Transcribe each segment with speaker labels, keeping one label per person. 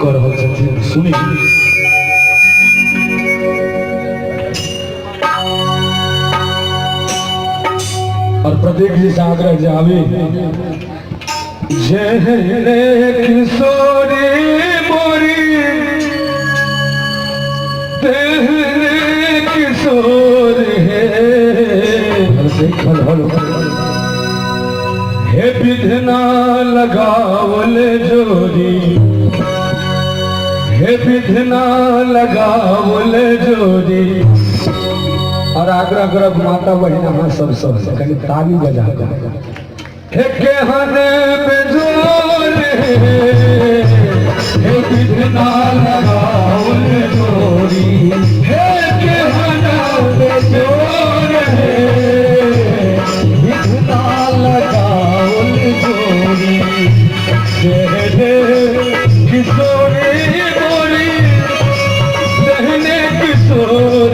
Speaker 1: कर सुनी और प्रत्येक जी से आग्रह जावे जय किशोरी मोरी किशोर हे विधना लगावल जोरी हे विधना लगावल जोरी और आग्रह करब माता बहन हाँ सब कहीं ताली बजा हे केहन बेजोर हे विधना लगावल जोरी हे केहन बेजोर विधना लगावल जोरी किशोरी मोरी बहने किशोर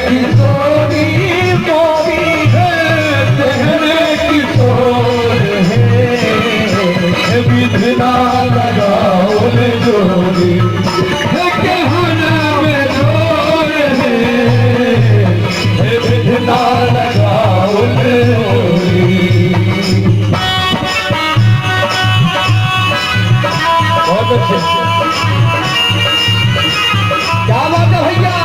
Speaker 1: किशोरी मोरी बहने किशोर विधना लगाओ जोरी कहना में जोर विधना लगाओ जोरी। बहुत अच्छे क्या बात है भैया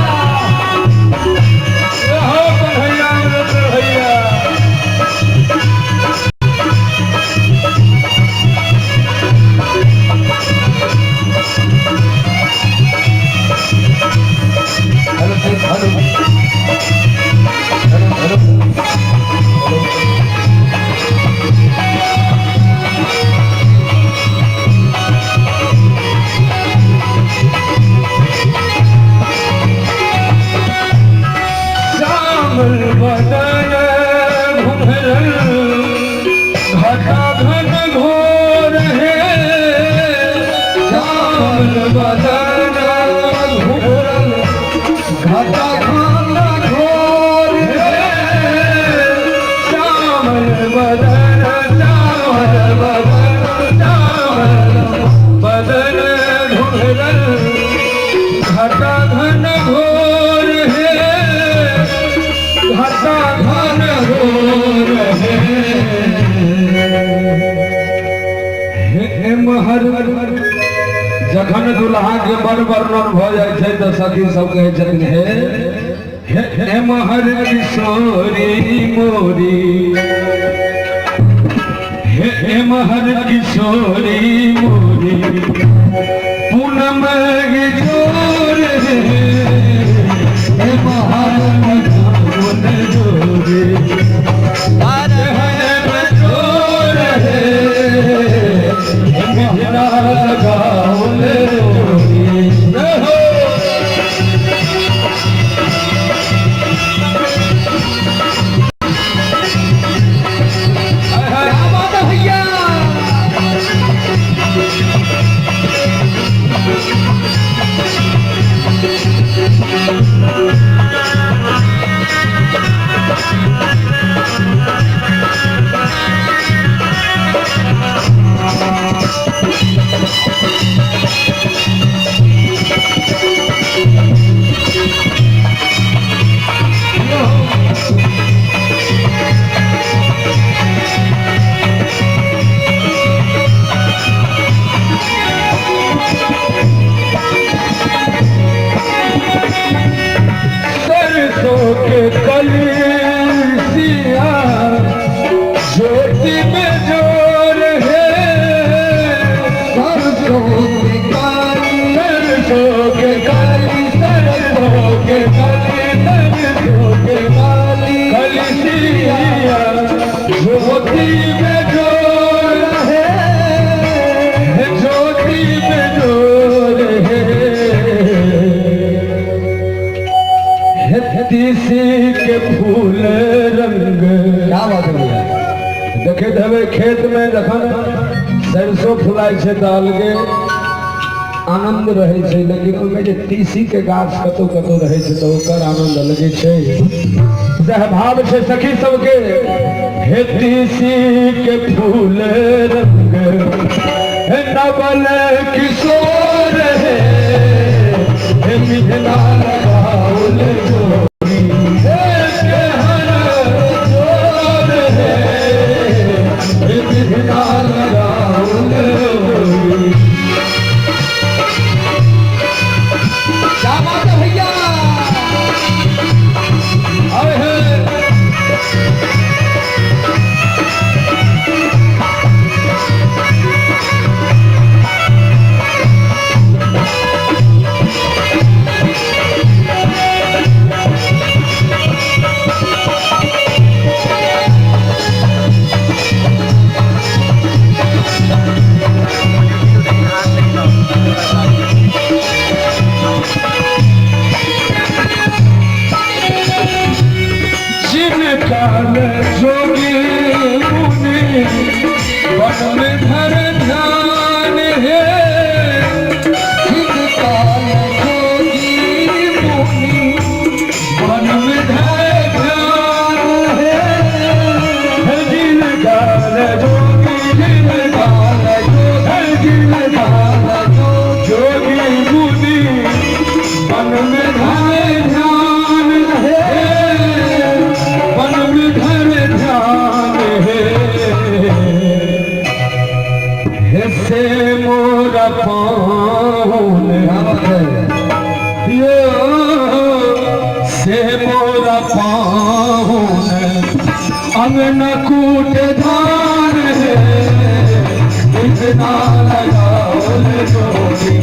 Speaker 1: भैया जखन दुल्हा के बड़ वर्णन भ जाए तो सखी सब कहे छथिन हे महर किशोरी मोरी हे महर किशोरी मोरी पूनम जोर हे महर जोरे के फूल रंग क्या बात है देखे थे खेत में जखन सरसों फुलाय छे तो अलगे आनंद रहे छे, लेकिन उनमें जे तीसी के गाछ कतो कतो रहे छे तो ओकर आनंद अलगे छे। सहभाव छे सखी सबके हे तीसी के फूल रंग बाल किशोर है मिला लगाउल जोड़ी के हर जोर है मिला लगाउल जोड़ी। क्या बात है भैया काल जोगी मुनि वन में धर ध्यान है काल जोगी मुनि वन में धर ध्यान है जिन काल जोगी जिन काल जिन काल जोगी मुनि वन में धर ध्यान है से मोरा पाऊन से मोरा पाऊन अंगन कूट धान है इतना लगाओ जोड़ी